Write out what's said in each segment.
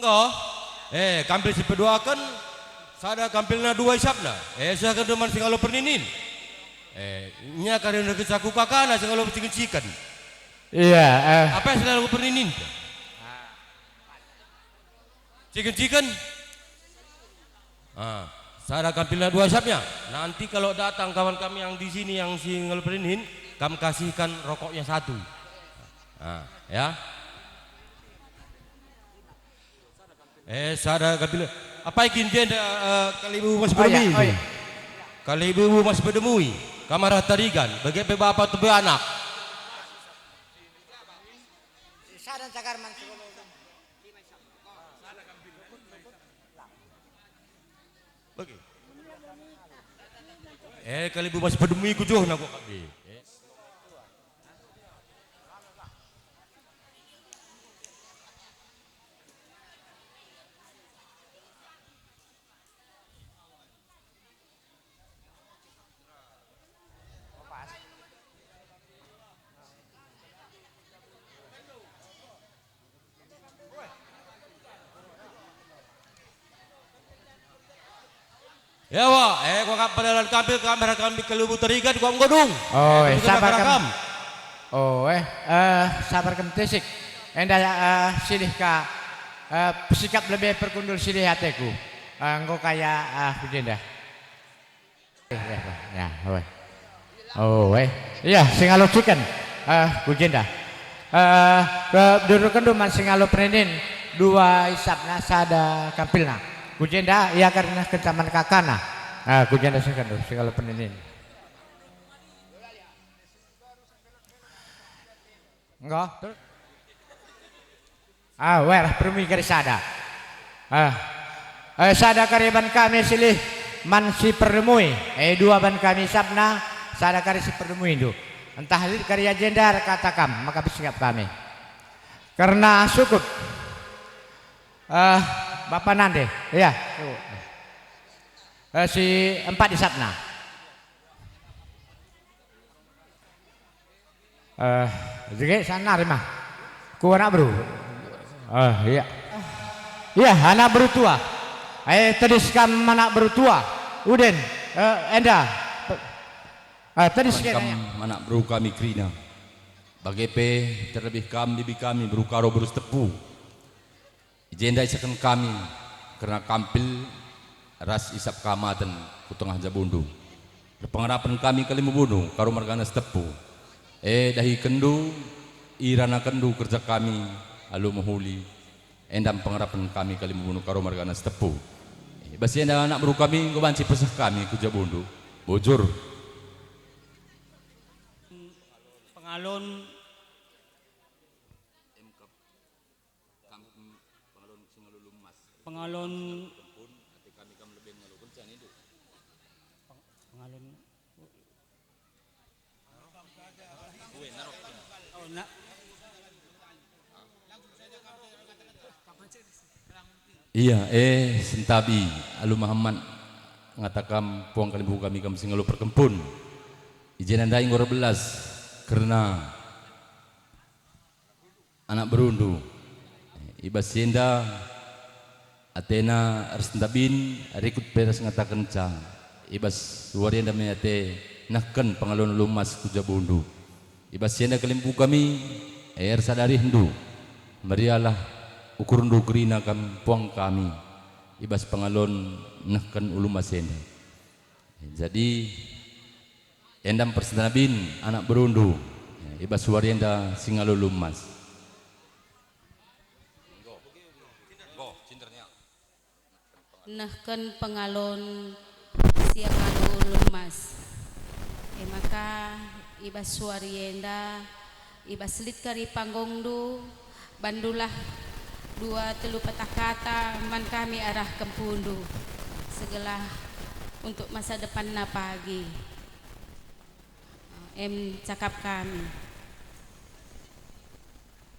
Enggak. Kampil si pedoakan sada kampilna dua isapna. Saya kan teman singalo perninin. Nya karena kecaku kakana singalo cikan. Iya, Apa yang singalo perninin? Cikan. Sada kampilna dua isapnya. Nanti kalau datang kawan kami yang di sini yang singalo perninin, kami kasihkan rokoknya satu. Ya. Sada kampil. Apa ikin dia kali ibu mas berdemui? oh iya. Kali ibu mas berdemui, kamar tarigan, bagi bapak tu anak. Saran cakarman Bagi. Kali ibu mas berdemui kujuh nak kami. Ya wa, kau kapal kamera kami kelubu terikat kau ngodung. Oh, sabar kam. Oh, sabar kam tesik. Endah silih ka sikap lebih perkundul silih hatiku. Engkau kayak hujan dah. Ya, weh. Oh, iya, singalo chicken. Hujan dah. Dudukan duman singalo prenin dua isapna sada kampilna. Kujenda iya karena kencaman kakana. Kujenda sekan segala penenin. Enggak. Wah, permikir sada. Sada kariban kami silih man si perdemui. Dua ban kami sabna sada kari si perdemui itu. Entah hadir karya jendar katakam maka bersikap kami. Karena syukur. Bapak Nande, ya. Si empat di Sapna. Jadi sana mah. Ku anak bro. Iya. Iya, anak bro tua. Tediskan anak bro tua. Uden, Enda. Tediskan anak bro kami krina. Bagepe terlebih kami bibi kami berukaro berus tepu. Jenda isakan kami karena kampil ras isap kamatan ku tengah jabundu. Pengarapan kami kali membunuh karo margana stepu. Dahi kendu irana kendu kerja kami alu mahuli. Endam pengarapan kami kali membunuh karo margana stepu. Basi enda anak bro kami ku banci pesah kami ku jabundu. Bojur. Pengalon pengalon Iya, sentabi alu Muhammad ngatakan puang kali buku kami singalu perkempun. Izin anda ingor belas karena anak berundu. Ibas yenda Athena Arstabin rikut peras ngatakan ca ibas warianda menyate nakkan pengalon lumas kujabundu ibas yenda kelimpu kami air sadari hendu marialah ukurundu gerina kampuang kami ibas pengalon nakkan ulumas yenda jadi endam persentabin anak berundu ibas warianda singalo lumas. Nahkan pengalon siang anu lumas maka ibas suarienda ibas lit kari panggongdu bandulah dua telu patah kata man kami arah kempundu segala untuk masa depan na pagi cakap kami.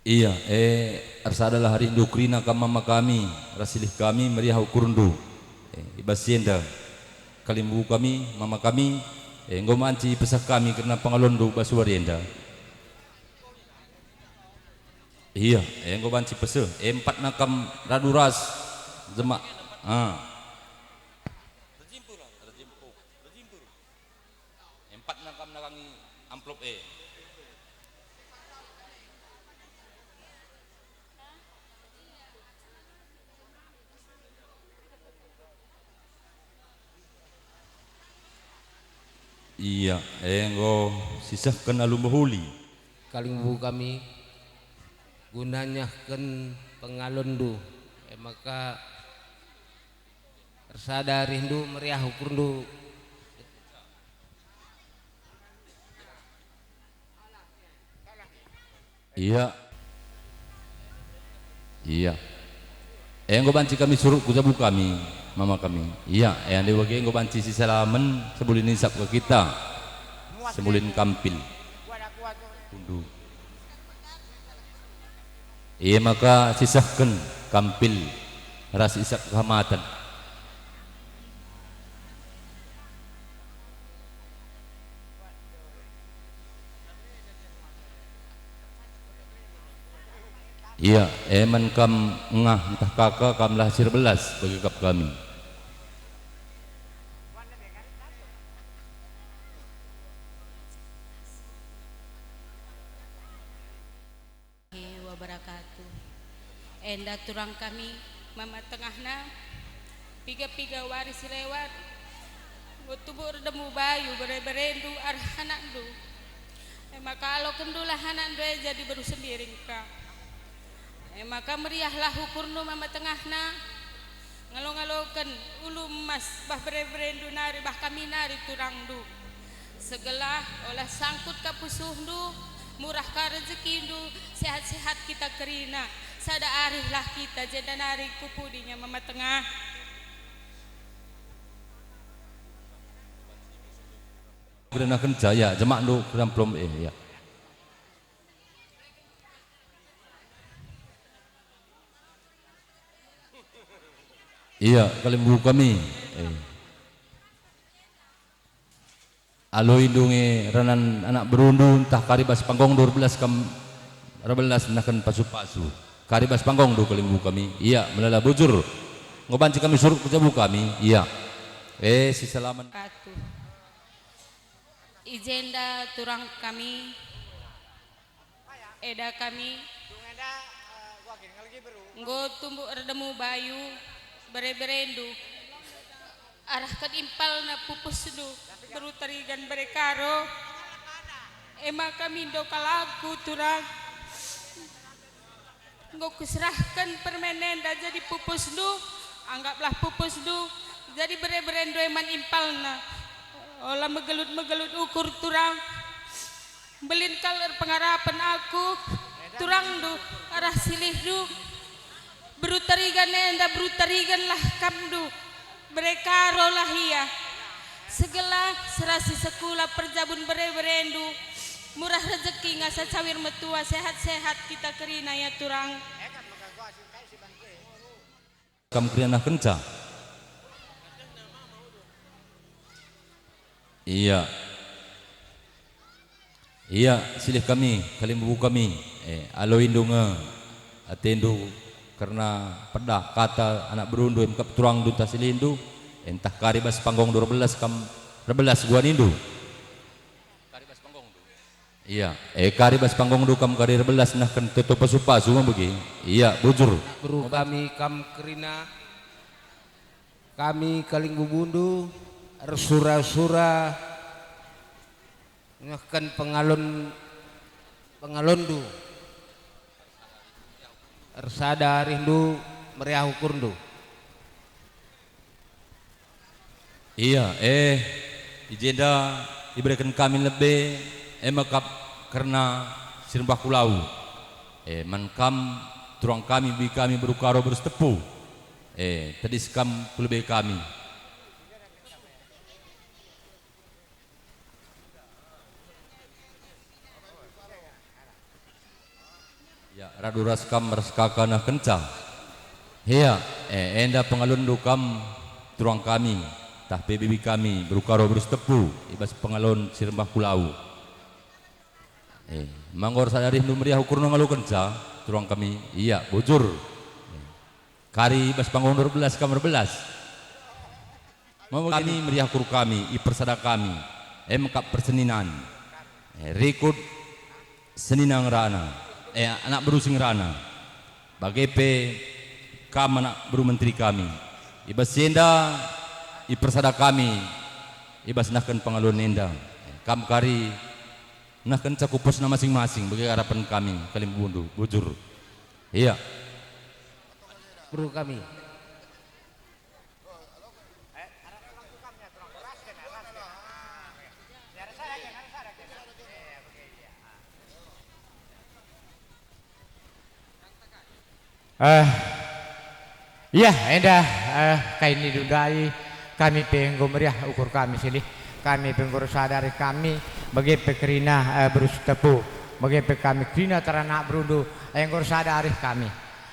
Iya, arsadalah hari indukrina mama kami, rasilih kami meriah ukurundu. Ibasienda kalimbu kami, mama kami, ngomanci pesah kami karena pangalondu basuarienda. Iya, yang go banci pese. Empat nakam raduras jemak. Rejimpur. Empat nakam nakangi amplop Iya, yang go sisahkan alum bahuli. Kalingbu kami gunanya ken pengalondu maka persada rindu meriah ukurdu Iya. Yang go banci kami suruh kujabu kami, mama kami. Iya, yang dewage go banci si salaman sebulin nisap ke kita. Sebulin kampil. Undu. Iya maka sisahkan kampil ras isak kehamatan. Iya, eman kam ngah entah kakak kam lahir belas bagi kap kami. Wabarakatuh. Enda turang kami mama tengahna piga-piga waris lewat ngutubur demu bayu bere-berendu arhanandu. Maka kalau kendulah hanandu jadi baru sembiring ka. Maka meriahlah hukurnu mama tengahna ngalo-ngalokan ulu emas bah bere-berendu nari bah kami nari turangdu. Segelah olah sangkut kapusuhdu murah ka rezekindu sehat-sehat kita kerina sada arihlah kita jeda nari kupudinya mama tengah. Kerana kerja ya jemak do kerana plom ya. Iya, kalimbu kami. Alo indungi ranan anak berundu entah karibas panggong 12 kam 12 nakan pasu-pasu. Karibas panggong do kalimbu kami. Iya, melala bujur. Ngobanci kami suruh kejabu kami. Iya. Si salaman. Ijenda turang kami eda kami nggo tumbuh redemu bayu bere-berendu arahkan impal na pupus du berutarigan berekaro ema kami do kalaku turang nggo kuserahkan permenenda jadi pupus du anggaplah pupus du jadi bere-berendu eman impal na olah megelut ukur turang belin kaler pengarapan aku turang du arah silih du berutarigan enda berutarigan lah kamdu berekaro lah iya segala serasi sekula perjabun bere-berendu murah rezeki ngasa cawir metua sehat-sehat kita kerina ya turang Kam kerana kenca. Iya. Iya, silih kami, kalimbu kami. Alo indunga atendu karena pedah kata anak berundu emkap turang duta silindu entah karibas panggong 12 kam 12 gua nindu. Karibas panggong du. Iya, karibas panggong du kam kari 12 nah kan tutup pasu-pasu begi. Iya, bujur. buru kami kam kerina kami kalingbu bundu sura-sura ngahkan pengalondu ersada rindu meriah ukurdu. Iya, ijenda diberikan kami lebih makap karena sirmbah kulau. Man turang kami bi kami berukaro berstepu. Tadi sekam lebih kami. Ya, radu raskam raskakana kencang. Iya, enda pengalun kam turang kami, tah PBB kami berukaro berstepu, ibas pengalun sirmbah kulau. Manggor sadari nu meriah ukur ngalu kencang. turang kami, iya bujur. Kari bas panggung 12 kamar 11. Mau kami meriah kur kami, ipersada kami, emkap perseninan, rekod seninang rana, anak berusing rana, bagepe kam anak beru menteri kami, ibas senda, ipersada kami, ibas nahkan pengalun nenda, kam kari, nahkan cakupos na masing-masing, bagi harapan kami, kalim bundu, bujur, iya. Bro kami. Iya, endah kain dudai kami penggo meriah ukur kami sini. Kami penggo sadari kami bagi pekerina berus tepu, bagi kami kerina teranak berundu yang sadari kami.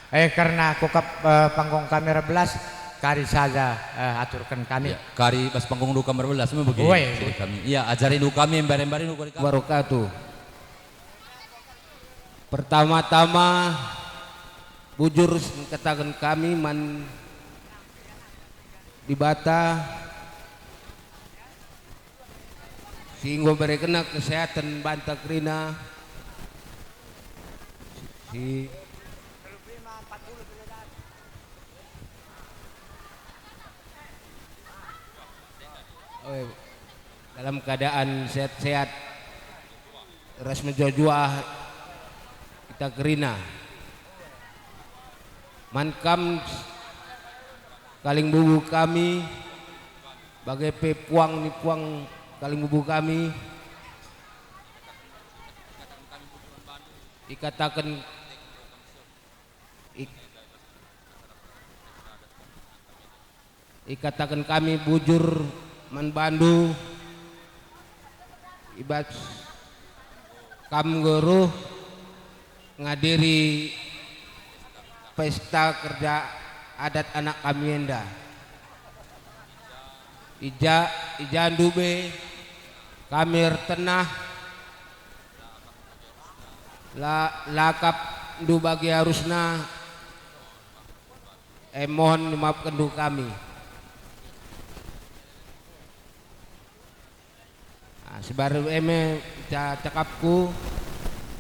Karena kokap panggung kamera belas kari saja aturkan kami. Ya, kari pas panggung du kamar 11 memang begini. Kami. Iya, ajarin du kami, embar-embarin du kami. Wabarakatuh. Pertama-tama bujur katakan kami man di bata sehingga berkena kesehatan banta krina si dalam keadaan sehat-sehat ras menjuah kita kerina mankam kaling bubu kami bagai pepuang ni puang kaling bubu kami ikatakan ikatakan kami bujur man bandu ibat kam guru ngadiri pesta kerja adat anak kami enda ijandube kamir tenah lakap du bagi harusna mohon dimaafkan du kami. Sebaru eme cakapku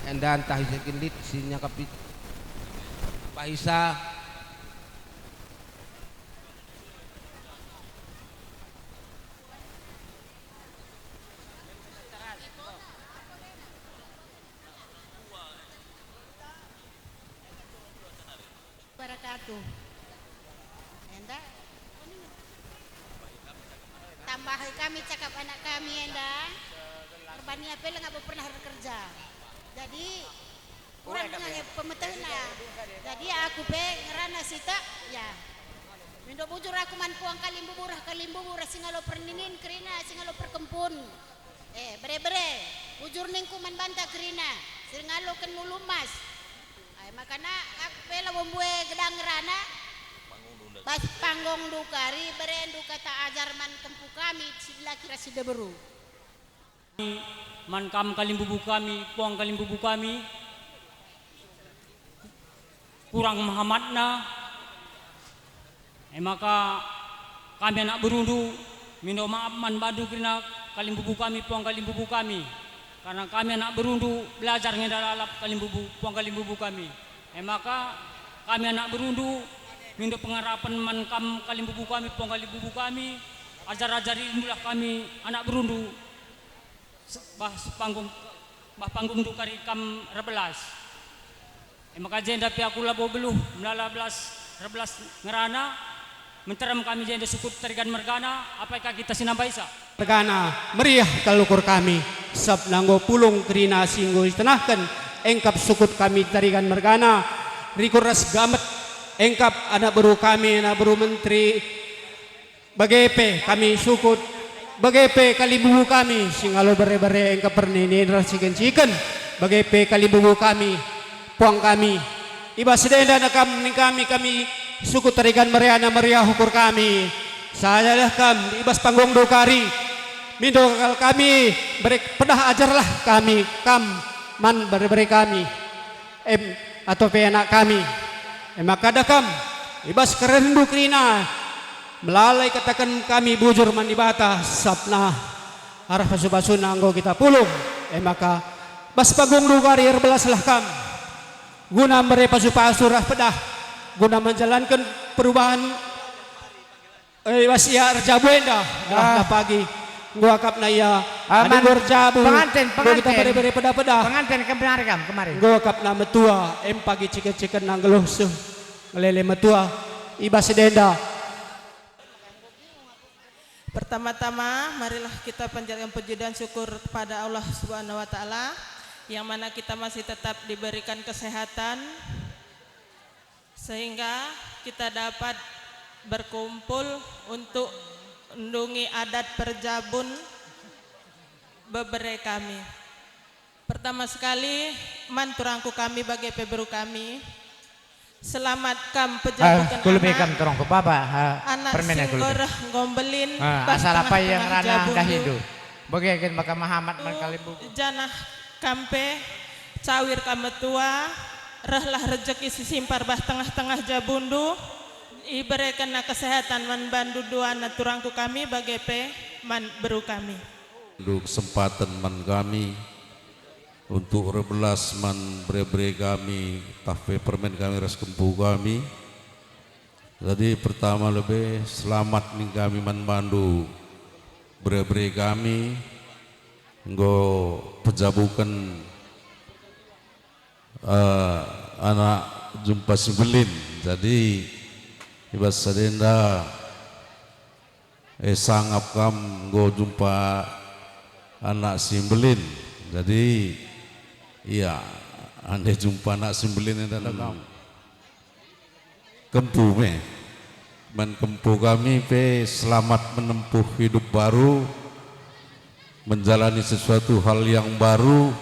endan tahi sekilit si nyakapi paisa Barakatuh. Enda tambah kami cakap anak kami enda terbani apa nggak pernah bekerja jadi kurang dengan pemetena jadi aku pe ngerana sita ya mindo bujur aku man puang kalim bubur singalo perninin kerina singalo perkempun bere bujur ningku man banta kerina singalo ken mulumas ay makana aku pe la bombue gedang ngerana pas panggung dukari berendu kata ajar man kempu kami sila kira sida beru man kam kalim bubu kami, puang kalim bubu kami kurang mahamatna maka kami anak berundu mindo maaf man badu kena kalim bubu kami, puang kalim bubu kami karena kami anak berundu belajar ngedalalap kalim bubu, puang kalim bubu kami maka kami anak berundu mindo pengarapan man kam kalim bubu kami, puang kalim bubu kami ajar-ajari inilah kami anak berundu bah panggung dukari kam rebelas maka jenda pi aku labo beluh melala belas rebelas ngerana menteram kami jenda sukut tarigan mergana apakah kita sinambaisa mergana meriah kalukur kami sab nanggo pulung kerina singgo tenahkan engkap sukut kami tarigan mergana rikuras gamet engkap anak beru kami anak beru menteri bagepe kami sukut bagepe kalibubu kami singalo bare-bare engkap perninin rasikan bagepe kalibubu kami puang kami iba sedenda nakam ning kami suku tarigan meriah hukur kami sayalah kam ibas panggung dukari mindo kami berek pedah ajarlah kami kam man bare-bare kami atau pe anak kami. Maka dakam ibas kerendu krina melalai katakan kami bujur mandibata sapna arah pasu-pasu nanggo kita pulung. Maka bas pagung dugar belas lah kam guna mere pasu-pasu rah pedah guna menjalankan perubahan wasia Rjabuenda dah pagi gua kap na iya ada gorjabu pengantin kita beri pedah-pedah pengantin kemarin gua kap na metua pagi ciken-ciken nang geluh suh ngelele metua iba sedenda. Pertama-tama marilah kita panjatkan puji dan syukur kepada Allah Subhanahu wa taala yang mana kita masih tetap diberikan kesehatan sehingga kita dapat berkumpul untuk mendungi adat perjabun bebere kami. Pertama sekali manturangku kami bagi peberu kami. Selamatkan pejabukan kulubekam torong ko baba anak permen singgor ngombelin asal apa yang rana dahindu bagaimana maka Muhammad mengkalibu janah kampe cawir kametua rehlah rezeki sisimpar bah tengah-tengah jabundu iberikan kesehatan man bandu dua naturangku kami bagi pe man beru kami untuk kesempatan man kami untuk rebelas man bre-bre kami tafe permen kami ras kempu kami. Jadi pertama lebih selamat nih kami man bandu bre-bre kami nggo pejabukan anak jumpa sebelin. Jadi ibas sadenda sangap kam nggo jumpa anak simbelin. Jadi iya, anda jumpa anak sembelin dalam kempu me, man kempu kami pe selamat menempuh hidup baru, menjalani sesuatu hal yang baru.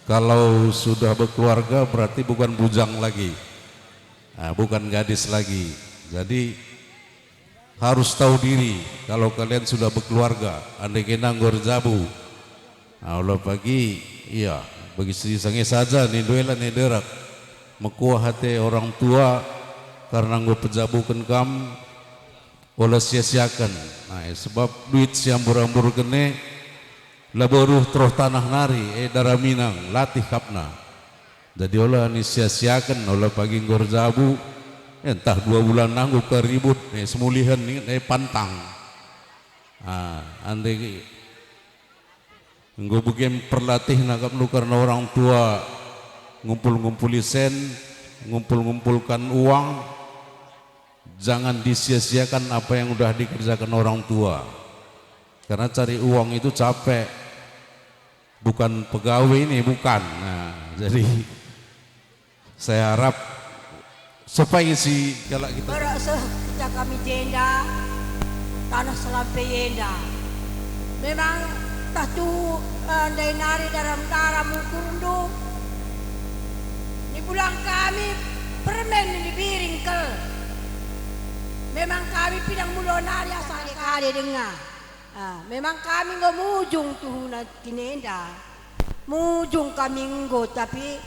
Kalau sudah berkeluarga berarti bukan bujang lagi, bukan gadis lagi. Jadi harus tahu diri kalau kalian sudah berkeluarga. Andai kena gorjabu. Allah pagi, iya bagi istri sange saja nih duela nih derak mekuah hati orang tua karena gue pejabukan kam olah sia-siakan. Nah sebab duit siam burambur kene laboruh troh tanah nari darah minang latih kapna. Jadi olah nih sia-siakan olah pagi gorjabu entah 2 bulan nanggu ke ribut semulihan nih pantang. Andai gue bikin perlatih nakap lu karena orang tua ngumpul-ngumpuli sen, ngumpul-ngumpulkan uang, jangan disia-siakan apa yang udah dikerjakan orang tua. Karena cari uang itu capek, bukan pegawai ini bukan. Nah, jadi saya harap supaya si kalau kita berasa kita kami jenda tanah selampe jenda. Memang tatu andai nari dalam darah mukundu di pulang kami permen di biring kel memang kami pidang mulo nari asal kali dengar memang kami nggak mujung tuh tinenda mujung kami nggo tapi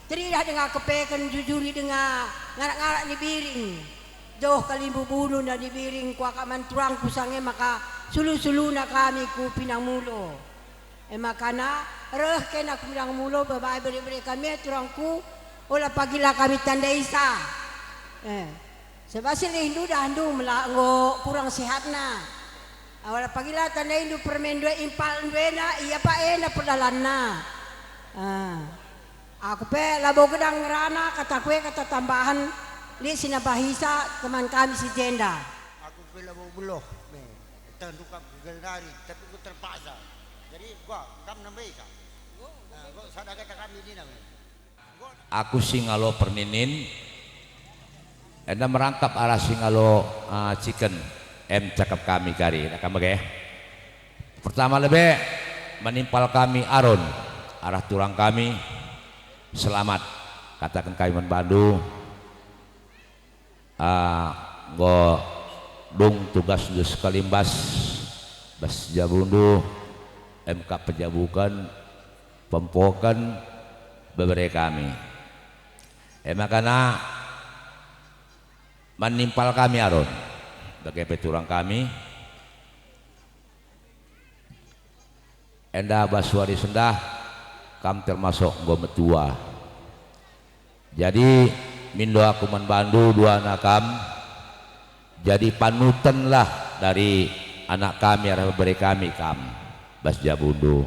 tidak dengan kepekan jujuri dengan ngarak-ngarak di biring jauh kali bubulu na di biring kuaka manturang kusange maka sulu-sulu na kami ku pinang mulo. Makana reh kena ku pinang mulo babae beri-beri kami turangku olah pagila kami tanda isa. Sebab sini Hindu dah Hindu melanggo kurang sehat na. Olah pagila tanda Hindu permen dua impal dua na iya pa na perdalan na. Aku pe labo gedang rana kata kue kata tambahan li sinabahisa teman kami si jenda. Aku pe labo buloh. Tandukap gelari tapi aku terpaksa jadi gua kam nambai ka gua sadaka kami ini namanya aku singalo perninin enda merangkap arah singalo chicken cakap kami kari nakam bagai pertama lebih menimpal kami aron arah turang kami selamat katakan kami Bandung go dong tugas dus kalimbas bas jabundu MK pejabukan pempokan beberapa kami Makanya menimpal kami aron bagi peturang kami enda basuari sendah kam termasuk gometua. Jadi mindo aku manbandu dua anak kam jadi panutan lah dari anak kami arah beri kami kam bas jabundu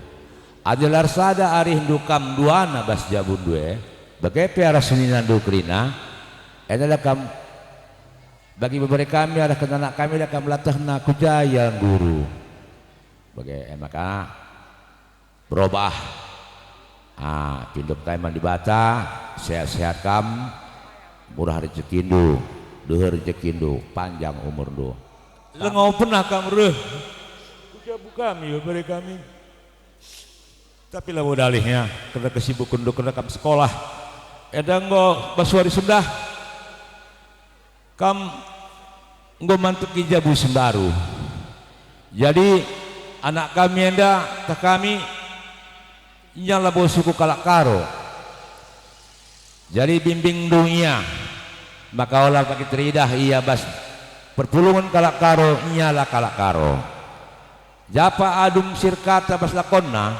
adalah sada ari hindu kam dua anak bas jabundu bagai piara seninan dukrina adalah kam bagi beberapa kami ada anak kami ada kam latah na kujaya guru bagai maka berubah pinduk kaiman di bata sehat-sehat kam murah rezekindu duhur rezekindu panjang umur du lengau pernah kam reh kujabu kami beberapa kami tapi lah modalihnya karena kesibukan du karena kam sekolah edang go basuari sendah kam nggo mantuk ijabu sembaru jadi anak kami enda tak kami nyala bo suku kalak karo jadi bimbing dunia maka olah pakai teridah iya bas perpulungan kalak karo nyala kalak karo japa adum sirkata bas lakonna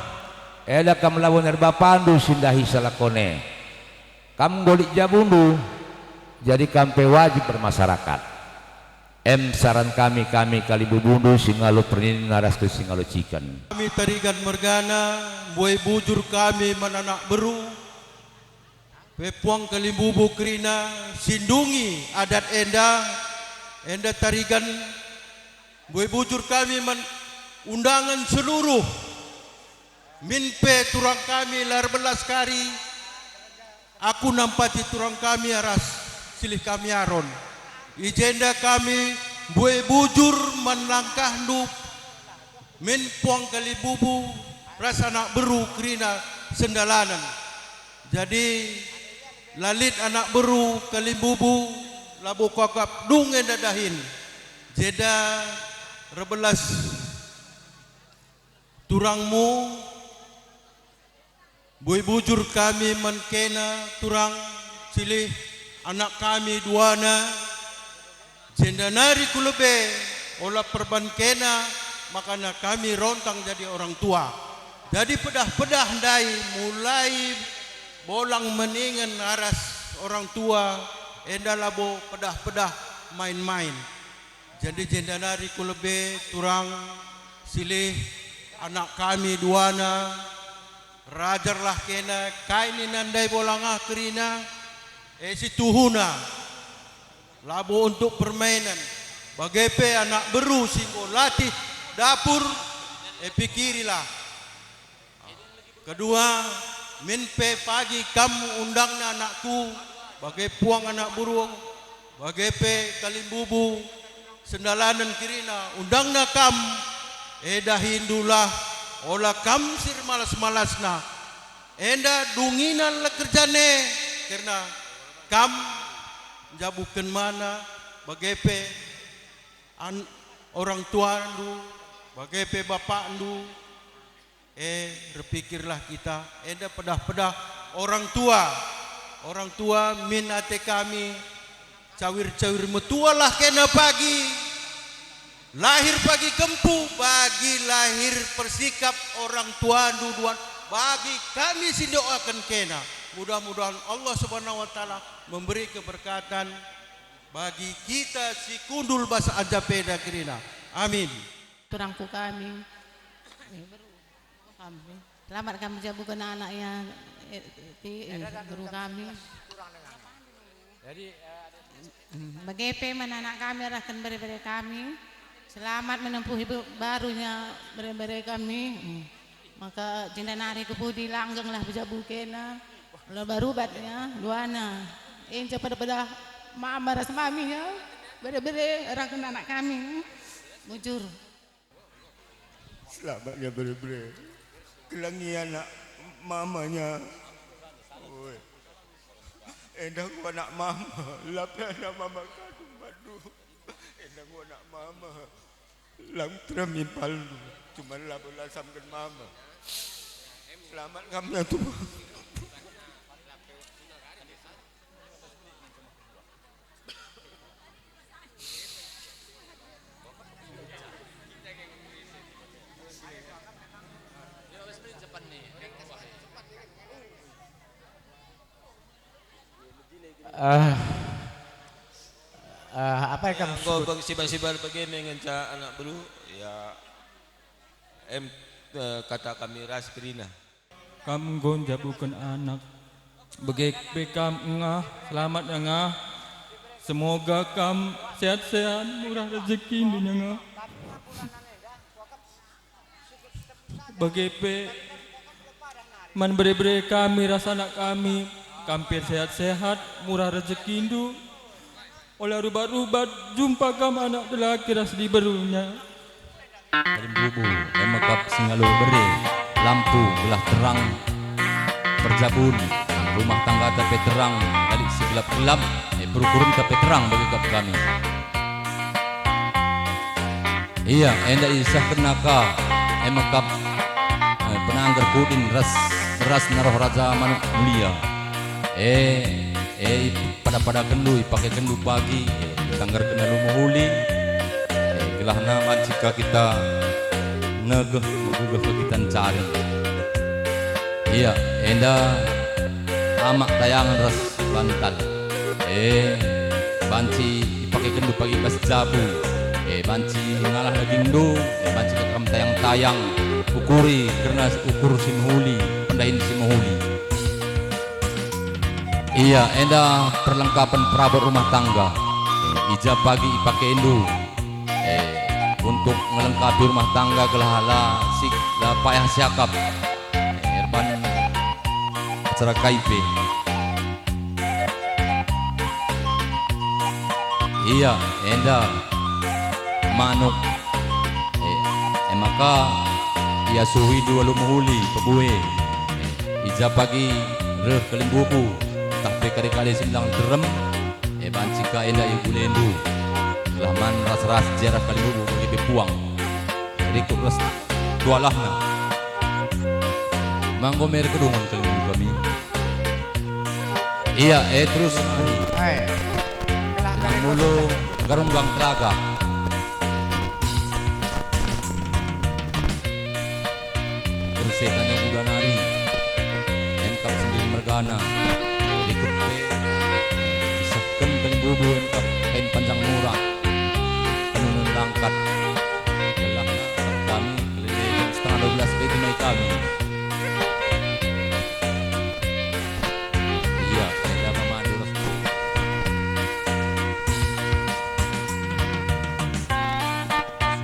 eda kam lawon erba pandu sindahi salakone kam golik jabundu jadi kampe wajib bermasyarakat saran kami kalibubundu singalo pernin naras ke singalo cikan kami tarigan mergana buai bujur kami mananak beru pepuang kalimbubu krina sindungi adat enda tarigan buai bujur kami undangan seluruh minpe turang kami lar belas kari aku nampati turang kami aras silih kami aron ijenda kami buai bujur menlangkah nup min puang kalibubu rasa anak beru kerina sendalanan jadi lalit anak beru kalibubu labu kakap dungen dadahin jeda rebelas turangmu buai bujur kami menkena turang silih anak kami duana jendanari kulebe olah perban kena makanya kami rontang jadi orang tua jadi pedah-pedah ndai mulai bolang meningen aras orang tua enda labo pedah-pedah main-main jadi jendanari kulebe turang silih anak kami duana rajarlah kena kaini nandai bolangah kerina si tuhuna labo untuk permainan bagepe anak beru singgo latih dapur pikirilah kedua minpe pagi kamu undangna anakku bagai puang anak burung bagepe kalimbubu sendalanan kirina undangna kam eda hindulah olah kam sir malas-malasna enda dunginan lekerjane karena kam jabukan mana bagepe orang tua ndu bagepe bapak ndu berpikirlah kita enda pedah-pedah orang tua minate kami cawir-cawir metualah kena pagi lahir pagi kempu bagi lahir persikap orang tua duduan bagi kami sindoakan kena mudah-mudahan Allah Subhanahu wa taala memberi keberkatan bagi kita si kundul bahasa Ajapeda kirina amin turangku kami selamat kami jabukan anaknya guru kami jadi bagepe anak kami arahkan beri-beri kami selamat menempuh hidup barunya beri-beri kami maka jendanari kepudi langgeng lah bijabukena lo baru batnya duana inca pada mama ras mami ya beri-beri arahkan anak kami mujur selamatnya beri-beri kelangi anak mamanya endah gua anak mama lape anak mama kadung madu endah gua anak mama lang teramin palu cuma labu lasamkan mama selamat kami tuh Apa yang kamu Kau sebut? sibar-sibar begini ngenca anak belu ya kata kami ras kerina. Kamu gonja bukan anak. Begek bekam engah, selamat engah. Semoga kamu sehat-sehat, murah rezeki dunia engah. Begepe man bere-bere kami rasa anak kami, kampir sehat-sehat, murah rezeki indu. Oleh rubat-rubat jumpa kamu anak lelaki ras di berunya. Kalim bubu, emekap singalu beri, lampu belah terang, perjabun, rumah tangga tapi terang, kali si gelap-gelap, berukurun tapi terang bagi kami. Iya, enda isah kenaka, emekap penanggar kudin ras naroh raja manuk mulia. Pada kendu, pakai kendu pagi, tanggar kena lumuhuli. Gelah nama jika kita negeh kita cari. Iya, enda amak tayangan ras bantal. Banci dipakai kendu pagi pas jabu. Banci ngalah daging do. Banci kekam tayang-tayang. Ukuri karena ukur simhuli, pendahin simhuli. Iya, enda perlengkapan perabot rumah tangga. Ija pagi pakai indu. Untuk melengkapi rumah tangga gelahala sik la payah siakap. Erban acara kaipe. Iya, enda manuk. Maka ia suhi dua lumuhuli pebue. Ija pagi reh kelimbubu. Tapi kali-kali silang derem. Bancika enda ibu lendu. Laman ras-ras jarah kali bubu bagi bepuang. Jadi kurus dualah na. Manggo mer kedungan kali bubu kami. Iya, terus mulu garunggang telaga. Terus setannya udah nari. Engkap sendiri mergana. Ikut disahkan kali bubu engkap kain panjang murah. Angkat gelang kami keliling setengah 12 itu naik kami. Iya, saya memandu restu.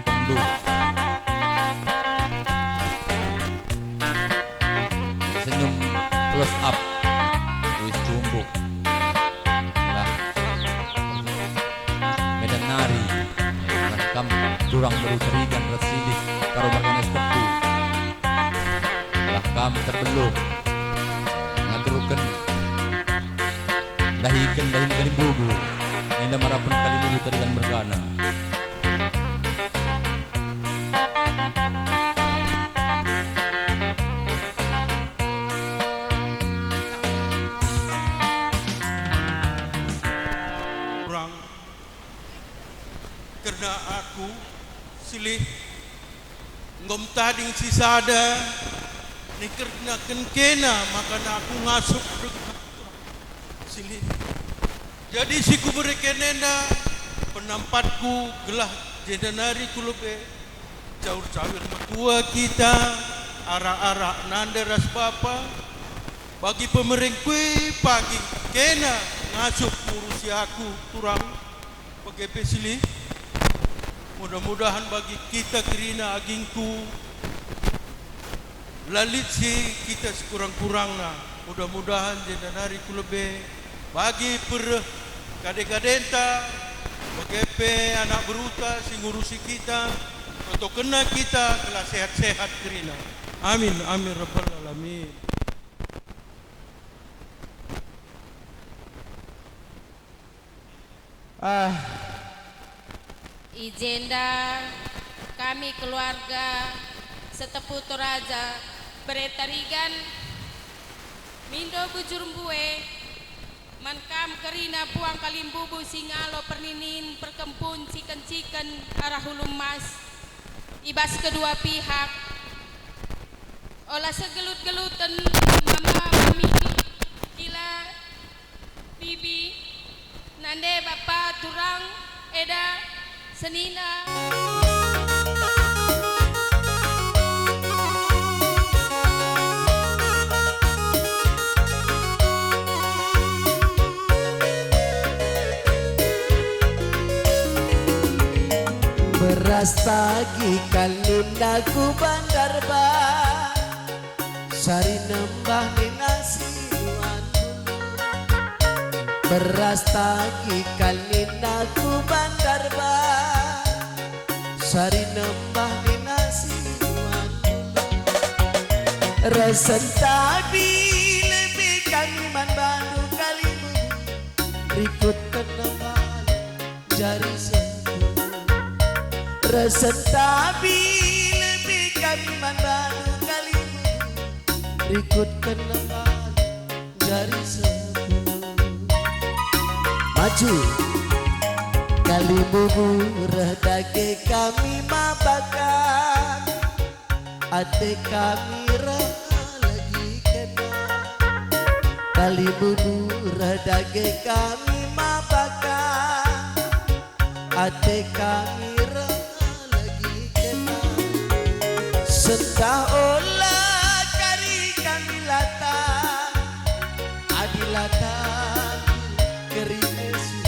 Supendu. Senyum close up. Wis tumbuk. Medan nari. Durang baru terikan resilih karo makanan tepu. Lah kam terbelum ngadurukan dahikan dahin kali bubu. Indah marapan kali bubu terikan bergana. Karena aku silih ngom tading sisada ni karena kenkena maka aku ngasuk silih. Jadi siku berekenenda penampatku gelah jendanari kulube caur-caur matua kita arak-arak nanda ras bapa bagi pemerengkui pagi kena ngasuk urusi aku turang pakai silih. Mudah-mudahan bagi kita kerina agingku lalit si kita sekurang-kurangna. Mudah-mudahan jendanari kulebe bagi per kade-kadenta bagepe anak beruta sing ngurusi kita untuk kena kita kelah sehat-sehat kerina. Amin amin rabbal alamin. Ijenda kami keluarga setepu Toraja beretarigan mindo bujurmbue mankam kerina buang kalimbubu singalo perninin perkempun ciken-ciken arah hulu mas ibas kedua pihak olah segelut-gelutan mama mami kila bibi Mande Bapak Turang Eda Senina. Beras tagi kalina ku bandar ba sari nambah ni nasi duan beras tagi kalina ku bandar ba sari nambah ni nasi duan resen tabi lebih kami man bandu kalimu rikut kenaman jari resen tabi lebih kami manbanu kalimu rikut kenaman jari sepuluh maju kalimu redake kami mabakan ate kami lagi kena kalimu redake kami mabakan ate kami Sentah olah kari kami lata adilata kerinesu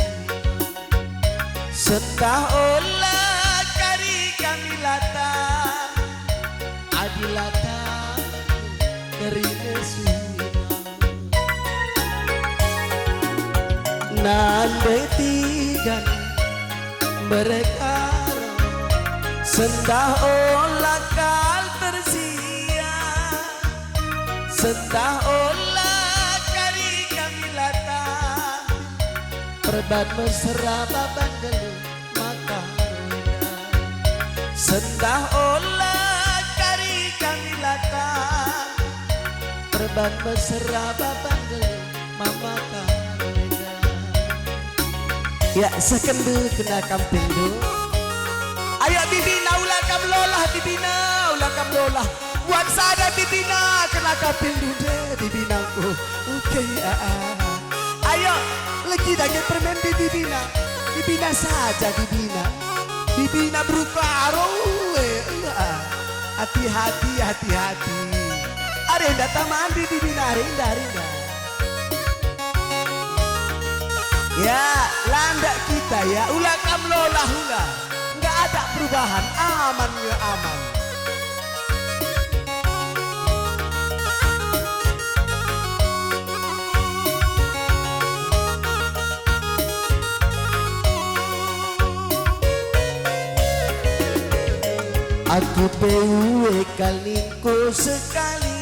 Sentah olah kari kami lata adilata kerinesu Nandai tigan mereka Sentah olah kal tersia Sentah olah kari kami lata Perbat mesra baban gelu maka reda Sentah olah kari kami lata Perbat mesra baban gelu mama reda Ya sekendu kena kampindu Ayo bibina ulah kam lolah bibina ulah kam lolah buat sada bibina kena kapil dude bibinaku oke ayo lagi lagi permen bibina saja bibina berukaro hati-hati ada yang datang mandi bibina rinda ya landak kita ya ulah kam lolah ulah nggak ada perubahan aman ya aman aku pewe kalingku sekali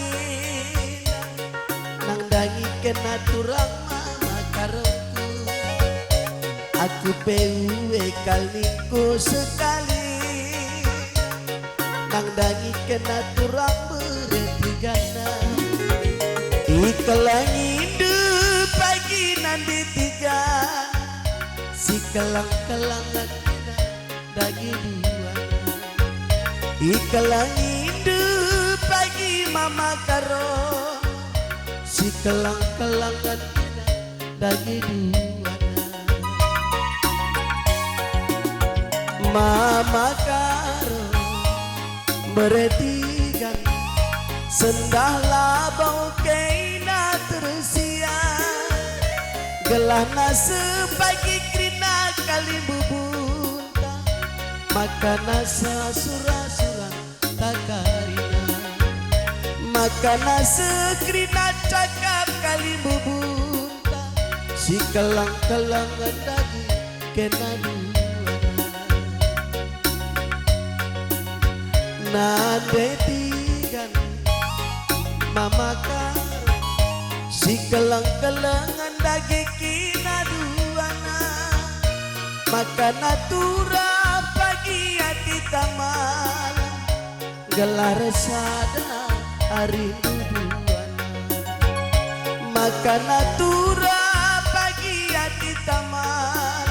nang dangi kena turang mama karoku aku pewe kalingku sekali nang dangi kena turang beretigana ikelang hidup pagi nanti tiga si kelang-kelangan kena dagi dua ikelang hidup pagi mama karo si kelang-kelangan kena dagi dua mama karo beretigan sendah labau keina tersia gelahna sepagi krina kali bubunta makana sasura-sura takarina makana sekrina cakap kali bubunta si kelang-kelangan dagi kena nade tigan mama karo si kelang-kelangan dagi kina duana maka natura pagi hati tamal gelar sada hari duana maka natura pagi hati tamal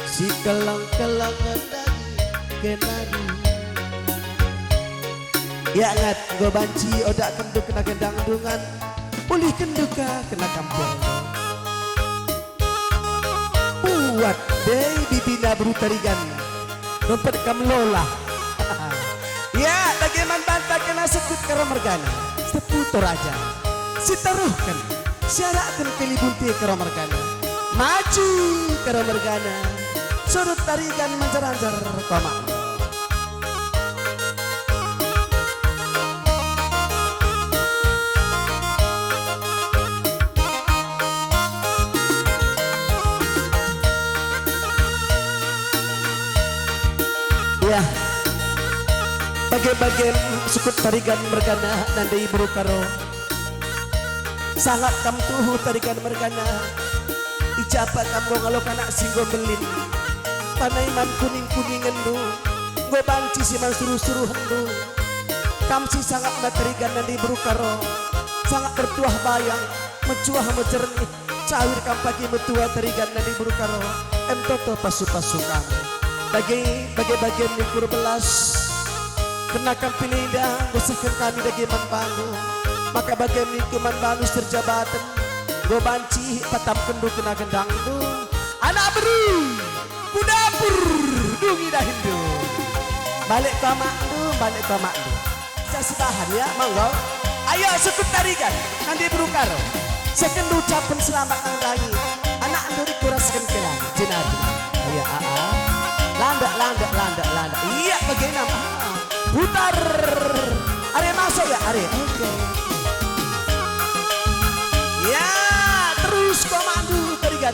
si kelang-kelangan dagi kina duana ya ngat go banci odak kendu kena gendang dungan pulih kenduka kena kampung buat dei bibina berutarigan dompet kamlola. Ya, bagaimana bantah kena sekut karo mergana seputo raja si taruhkan syarakan keli bunti karo mergana maju karo mergana surut tarigan manjar-anjar komak. Ya, bagian-bagian sukut tarigan mergana nandai ibu karo sangat kam tuhu tarigan mergana ijapa kam ngalo kanak singgo belin panaiman kuning-kuningan du go banci si man suruh-suruhan du kam si sangat tarigan nandai ibu karo sangat bertuah bayang mencuah mencernih cawir kam pagi metua tarigan nandai ibu karo toto pasu-pasu kam bagian likur belas kenakan pindah gosahkan kami dagi manbangu maka bagian likur manbangu serjabatan go banci patam kendu kena gendang du anak beru kudapur dungi dah hindu balik kamak du saya sebahan ya monggo ayo sekut tarikan nanti berukaro sekendu ucapan selamat nangdangi anak andu dikuraskan kelan jenar ayo landa iya bagaimana putar are masuk ya are oke ya terus komando tarigan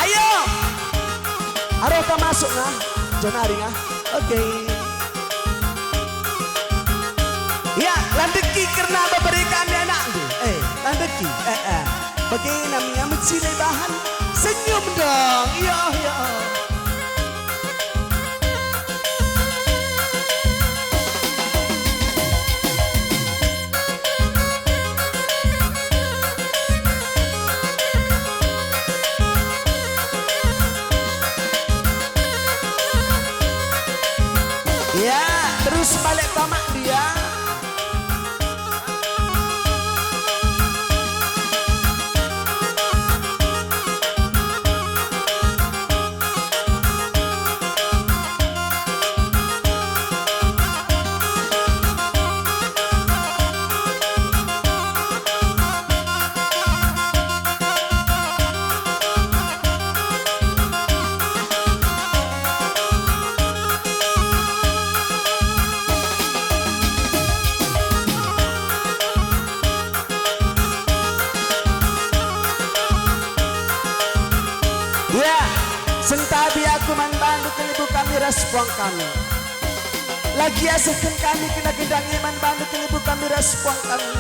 ayo aroka masuk nah jonari nah oke ya landeki karena memberikan anak landeki bagaimana mencilai bahan senyum dong iya ya terus balik tamak dia sentabi aku manbandu kelibu kami respon kami lagi asakan kami kena gendangi manbandu kelibu kami respon kami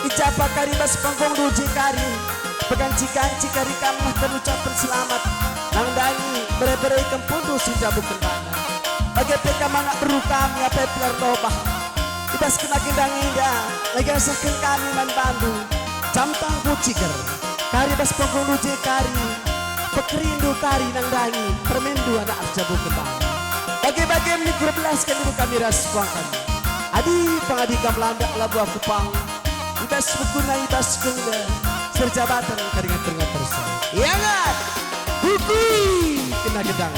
ijapa karibas penggong ruji kari peganci-ganci kari kamah terucapan selamat nangdangi bere-bere kempundu sinjabu kendana bagai peka mangak beru kami apa pelar dobah ibas kena gendangi dah lagi asakan kami manbandu camtang kuciger karibas penggong ruji kari pekerindu kari nangdangi permendu anak jabu kembang bagi-bagi mikro belas kan ibu kami raspuangkan adi pengadi kamlanda labu aku pang ibas berguna ibas gengda serjabatan karingan tengah tersa iya nggak buku kena gedang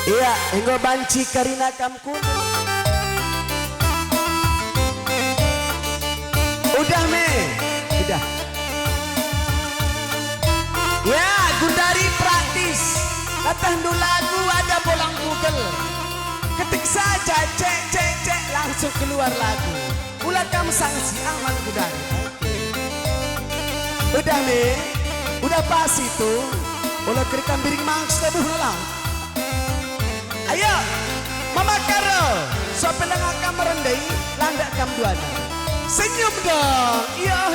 iya, enggo banci karina kamku. Udah me, udah. Ya, gundari praktis. Kata lagu ada bolang Google. Ketik saja cek langsung keluar lagu. Ulah kamu sanksi aman gundari. Udah me, udah pas itu. Bola kerikam biring mangsa tebuh lah. Ayo, Mama Karo, sopen dengan kamu rendai, landak kamu duana. Senyum dong, iya.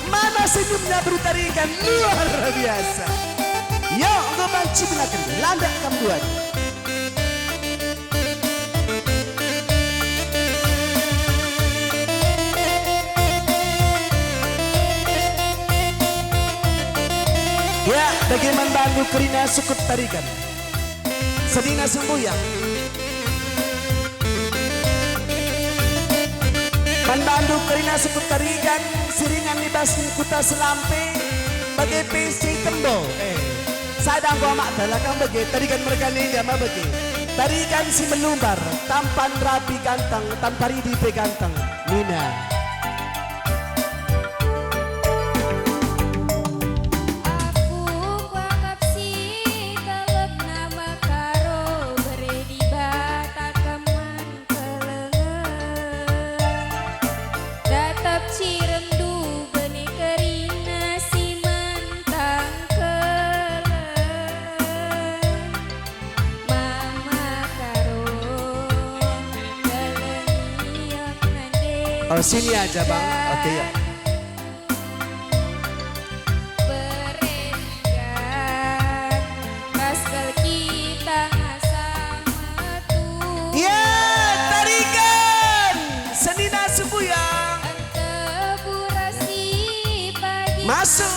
Mana senyumnya bertarikan luar biasa. Yo, gue banci belakang, landak kamu duana. Pandandu kerina sukut tarikan sedina semboyang. Pandandu kerina sukut tarikan siringan libasin kuta selampe bagai PC tembo. Sadang gua mak dalakang bagai tarikan mereka ni ama bagai tarikan si melumbar tampan rapi ganteng tanpa ridipe ganteng Nina. Oh, sini aja bang, oke ya. Iya, tarikan senina semboyang. Masuk.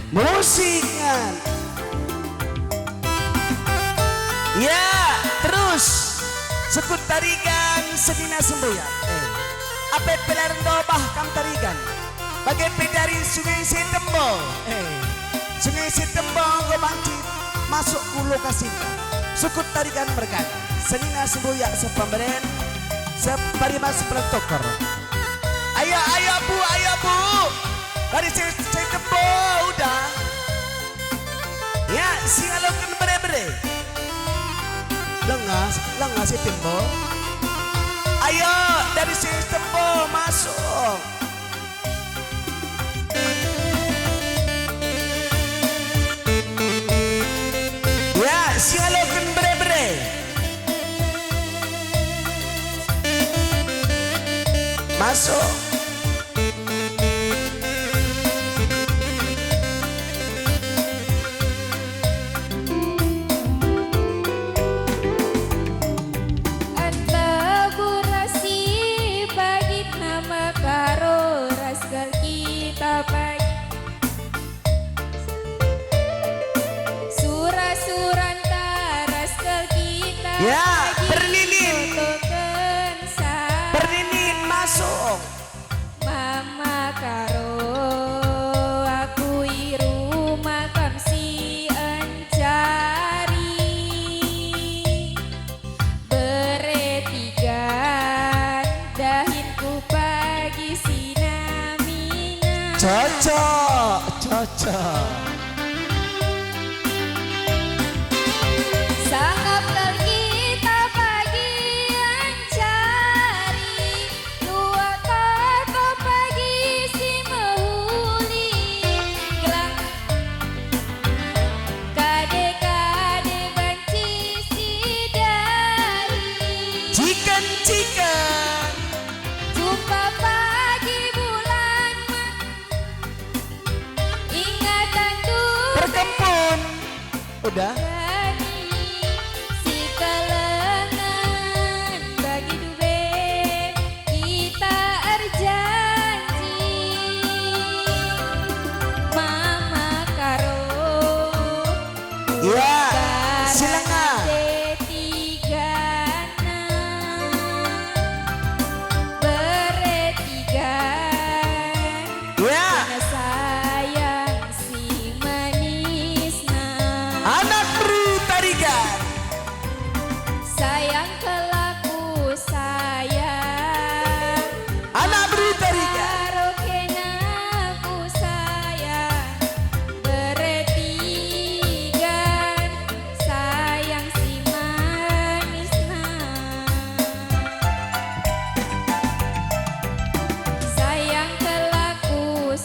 Musikan. Ya, terus sekut tarikan sedina semboyang. Apa pelaran dobah kam tarikan? Bagai dari Sungai Setembo. Sungai Setembo gobanci masuk ke lokasi. Sekut tarikan mereka. Sedina semboyang sepemberen separima sepertokor. Ayo bu, ayo bu. Dari Setembo udah. Ya, singalokan bere-bere. Lengas Setembo. Ayo dari Setembo masuk. Ya, singalokan bere-bere. Masuk. Ya, berninin masuk. Mama karo aku iru makam Cocok, cocok. Sangat kita pagi yang cari dua kata pagi si mahuli gelang kade-kade banci si dari Ciken jumpa pagi bulan ingatan dulu Perkempun. Udah. si kalangan bagi dube kita arjanji mama karo Ya, silakan. tigana beretigan Ya. sayang si manisna Anak bertarikan. sayang kelaku sayang Anak bertarikan. karo kena ku sayang beretigan sayang si manisna sayang kelaku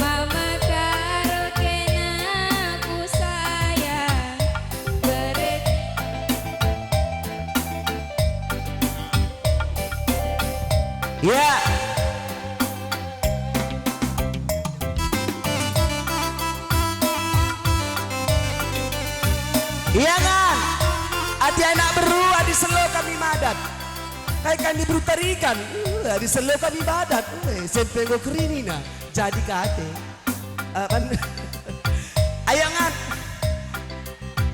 mama karo kena ku sayang Ya. Iya kan? Adi anak beru, adi selo kami madat. Kayak kan diburu tarikan, adi selo kami madat. Sampai go kerinina, jadi kate. Kan? Ayo ngan.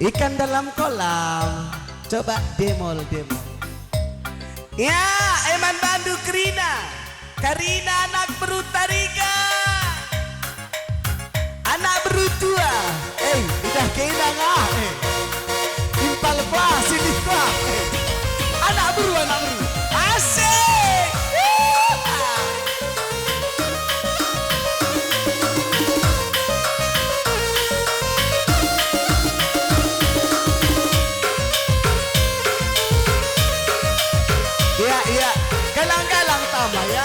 Ikan dalam kolam, coba demol. Ya, Eman Bandu Karina anak berutarika, anak berutua, udah kena ngah, impal bah sini bah, anak beru, asik. Iya, galang-galang tama ya.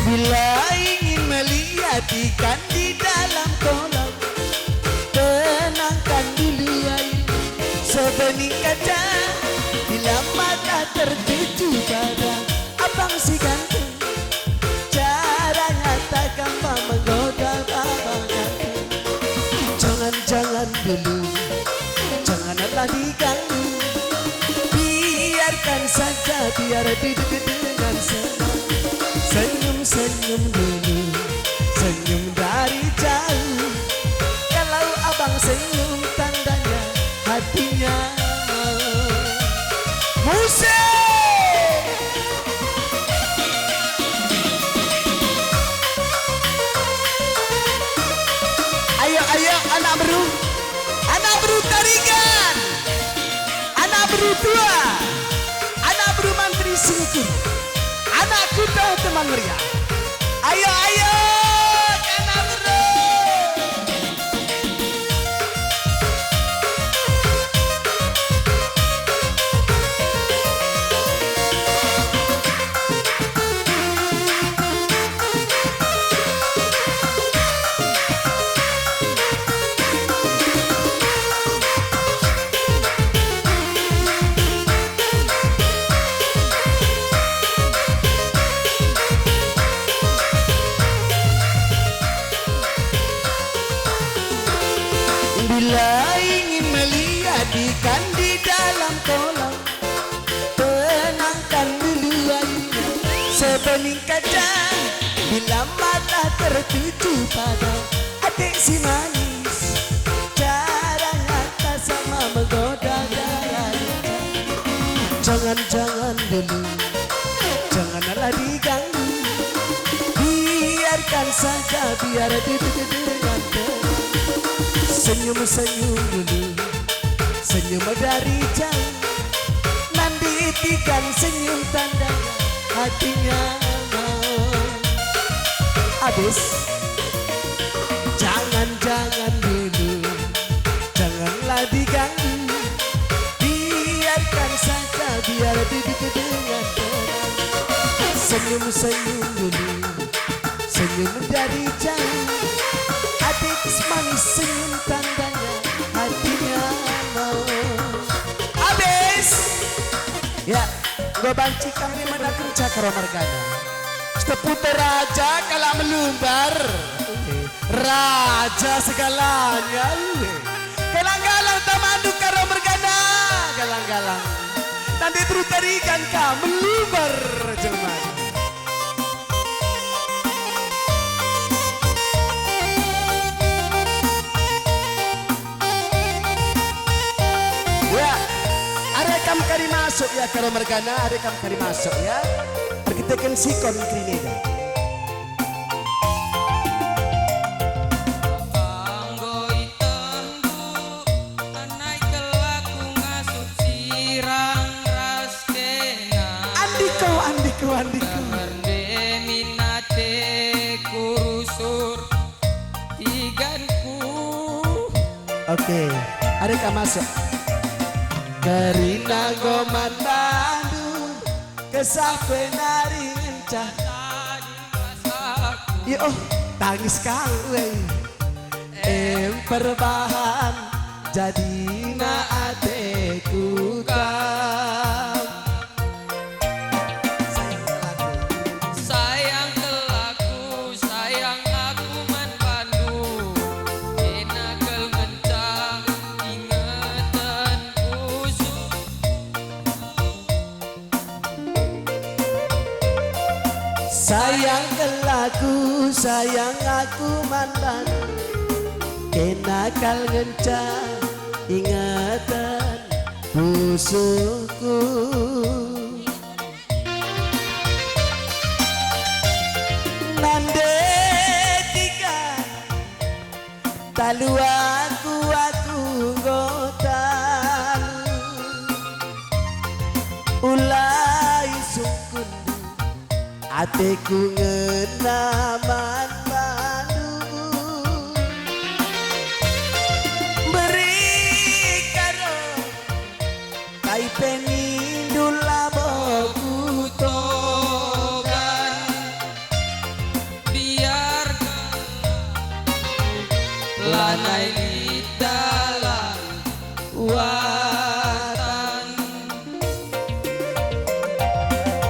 Bila ingin melihat ikan di dalam kolam, tenangkan dulu air sebening kaca. Bila mata tertuju pada abang si ganteng, caranya tak gampang menggoda abang ganteng. Jangan dulu, janganlah diganggu, biarkan saja biar duduk dengan senang. Senyum dulu, senyum dari jauh. Kalau abang senyum tandanya hatinya musik. Ayo anak beru tarikan, anak beru tua, anak beru mantri singkir, anak kuda teman meriah. Ayo anak beru. saja bila mata tertuju pada adik si manis, cara nyata sama menggoda daya. Jangan-jangan dulu, janganlah diganggu, biarkan saja biar duduk dengan tenang. Senyum-senyum dulu, senyum dari jauh, nanti tikan senyum tanda hatinya mau. Habis, jangan-jangan dulu, janganlah diganggu, biarkan saja biar duduk dengan tenang. Senyum-senyum dulu, senyum dari jauh, adik manis senyum tandanya hatinya mau. Habis, ya, gue banci kami mana kerja karo Margana. Seputar raja kalah melumbar, raja segalanya. Galang-galang tamandu karo Margana, galang-galang. Nanti terus terikan kah melumbar Jerman. Ya, ada kam kari masuk ya karo Margana, ada kam kari masuk ya. Pergitekan sikon krineda. Andiko. Oke, ada kam masuk. Karina goman Bandung, kesah penari encah. Ya oh, tangis kau perbahan jadi na ateku kau. Sayang kelaku, sayang aku man Bandung, enakel mencah ingatan kusuk. Sayang kelaku, sayang aku mantan, kenakal ngencah ingatan busukku. Nande tiga talu aku ngotan, ulai sungkun atiku ngenaman Bandung. Beri karo kai penindul laboku togan, biarkan lanai di dalam watan.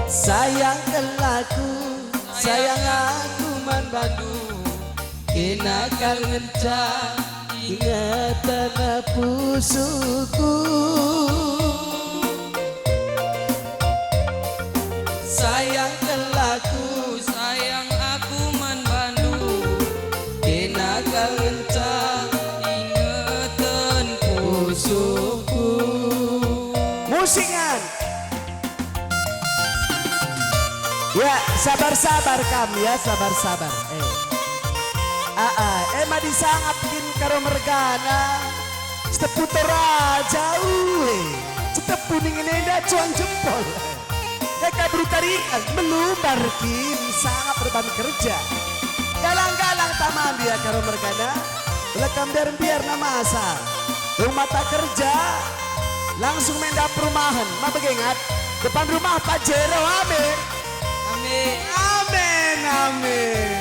Sayang kelaku, sayang aku man Bandung, kenakal ngencah ingatan pusuku. Sayang kelaku, sayang aku man Bandung, kenakal ngencah ingatan pusuku. Musingan. Ya, sabar-sabar kamu ya, sabar-sabar. Emang disangap bikin karo Margana, seputar raja, setepu dingin enda cuan jempol. Eka berutarikan melumbar kin, sangat berban kerja. Galang-galang taman dia karo Margana, lekam biar nama asa. Rumah tak kerja, langsung mendak perumahan. Ma begingat, depan rumah Pak Jero, amin. Amin. Amin, amin.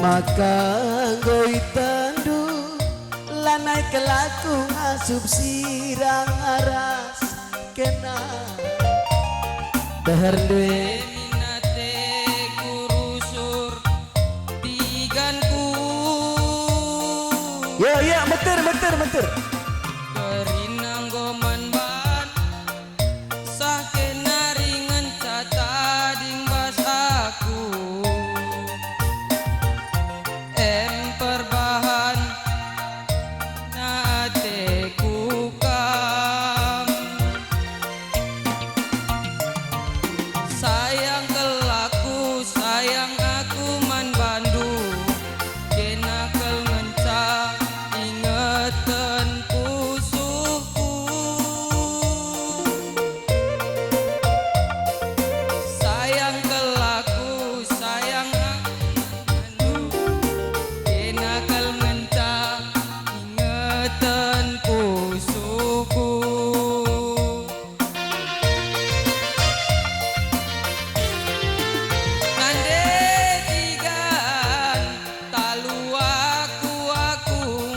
Maka ngoi tandu lanai kelaku asup sirang aras kena dahar duwe minate kurusur tiganku ya meter kerinang goman ban sakena ringan catading bas aku perbahan nate kukam sayang kelaku sayang aku man bandu kena kel ngencah ingeten pusuku sayang kelaku sayang nakal ngenta ingetan pusuku nande tigan talu aku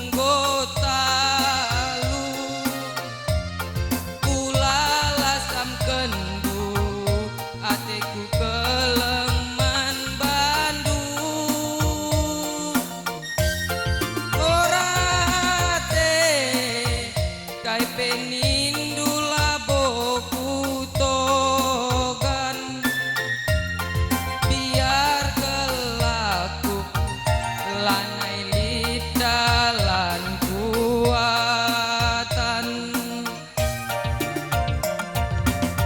nggotalu kula lasam kendu ateku kelengman bandu orate kai penindula boku togan biar kelaku lanai lidalan kuatan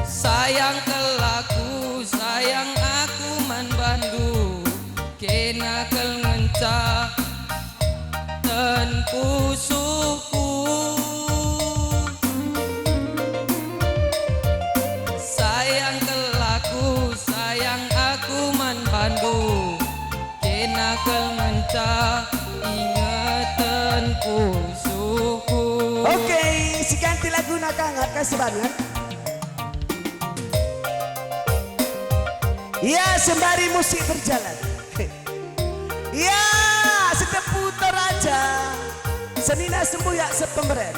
sayang kelaku sayang aku man bandu kena kel ngencah ten pusuku sayang kelaku sayang aku man bandu kena kel ngencah ingeten pusuku. Oke, si ganti lagu nak kangat kasih banget. Ya sembari musik berjalan. Ya setepu toraja senina sembuyak sepemberen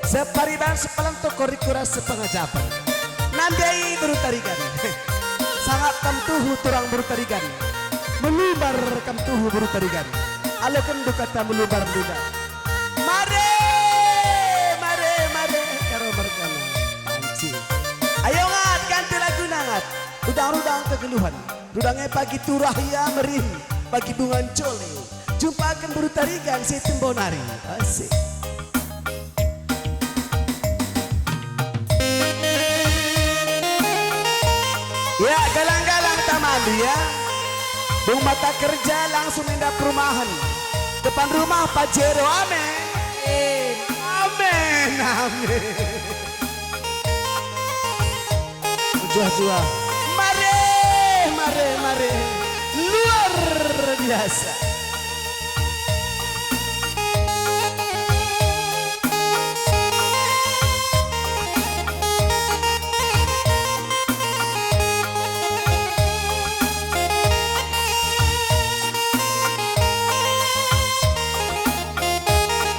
separiban sepalang tokorikura sepengajapan nandai berutarikan sangat kamtuhu turang berutarikan melubar kamtuhu berutarikan alokan dukata melubar duda mare karo merkana panci ayo ngat ganti lagu nangat rudang-rudang kegeluhan rudangnya pagi turah ya merih pagi bungan cole jumpakan berutarikan si tembonari asik ya galang-galang tamali ya bung mata kerja langsung pindah perumahan depan rumah Pajero amin juah mare luar biasa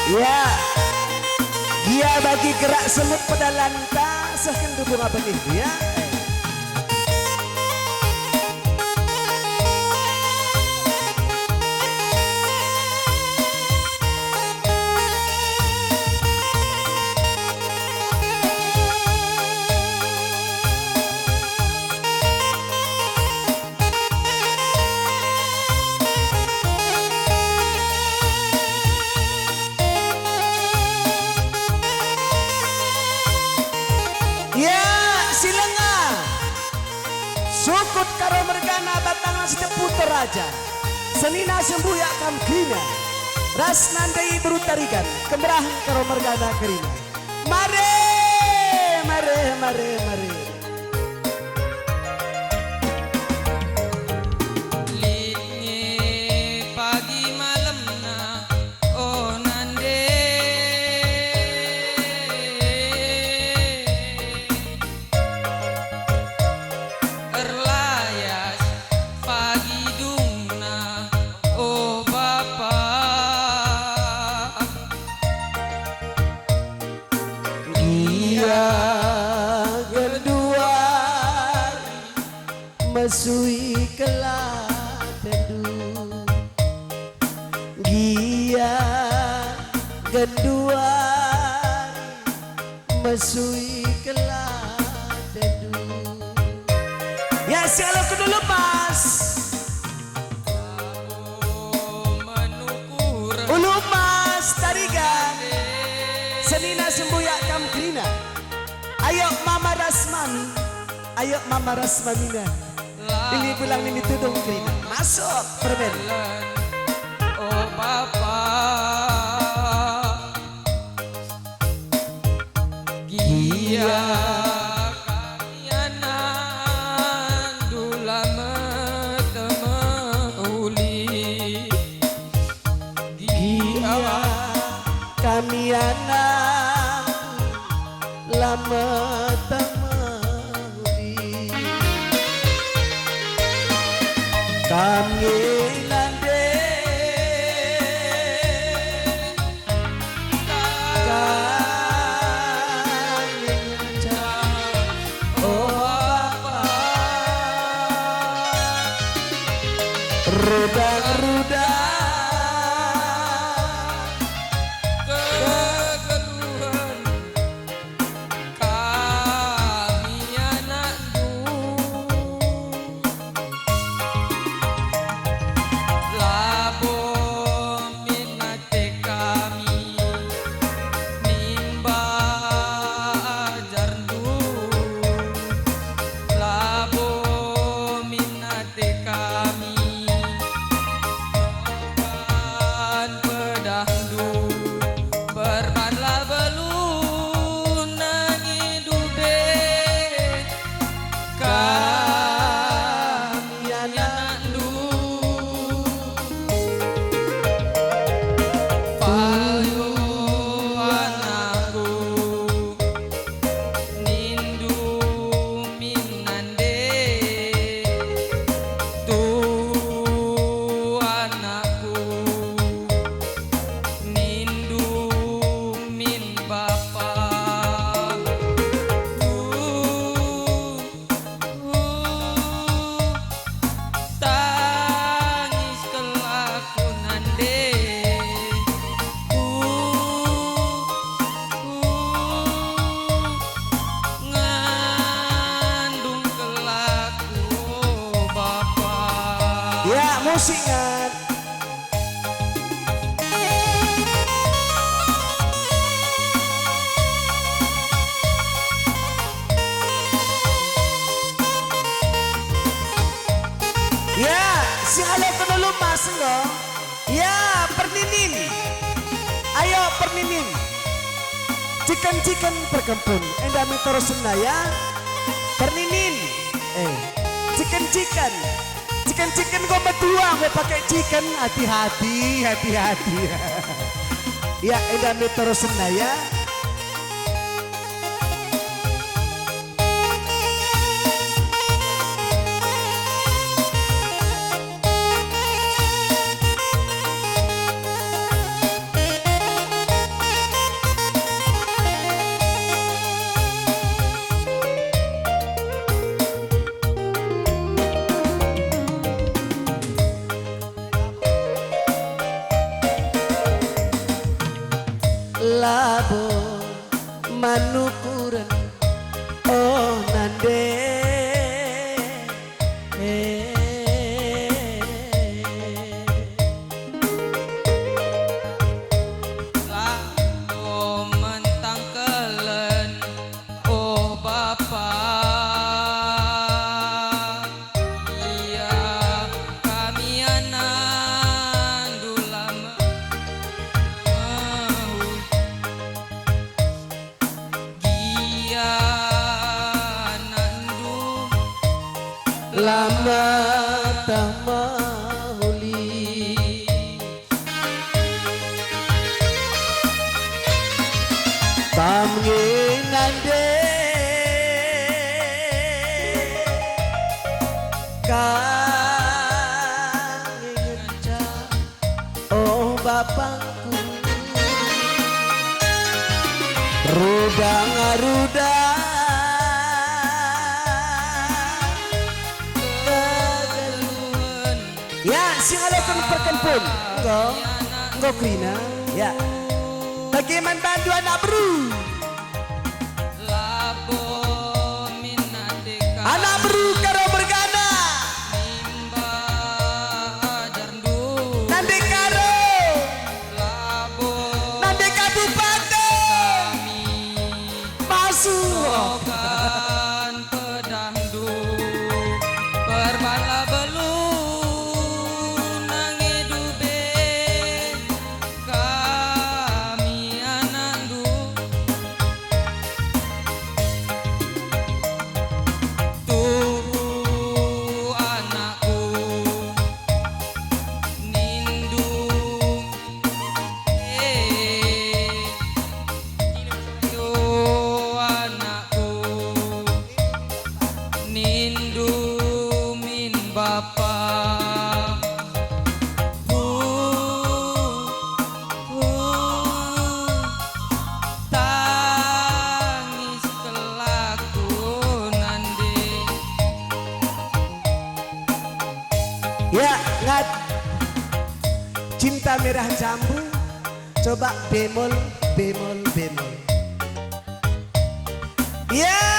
ya dia bagi gerak semut pada lanta sekendu bunga benih ya sukut karo mergana batangan setepu toraja senina sembuyak kamkrina ras nandai berutarikan kemerahan karo mergana kerina mare Linge pagi malam na oh nande erlayas pagi dungna oh bapak mesui kelatendu Gia genduan mesui kelatendu ya sialo kudu lepas ulu mas tarigan senina sembuyak kamkrina ayo mama rasmani ayo mama rasmanina ini bilang ini tudung krina masuk permen oh papa Gia kamianan dula metemuli Gia kamianan lama temuli kami kegeluhan kami anak labo minate kami nimba ajardu labo minate kami pedahdu berbanlah belun nangi dube kami anak du payo anakku nindu minande tu anakku nindu min bapa tangis kelakunan de ngandung kelaku bapa ya musikan ya si halo kedulu mas lo ya perninin ayo perninin ciken perkempun endami terus ya perninin ciken gue berdua gue pakai chicken hati-hati ya endami terus ya labo manukuran oh nande labo mentang kelen oh bapa iya kami anak dulama lama tamahuli tamnginande kangenca oh bapangku rudang akan perkempun. Enggak Krina. Ya. Bagaimana bantu anak bro? Anak bro karo bergana. Nanti karo. Nanti kabupaten. Masuk. Berbala belum nangidube kami anandu tuhu anakku nindu anakku nindu min bapa tangis kelakunan deh. Ya, ngat. Cinta merah jambu. Coba bemol, bemol, bemol. Ya.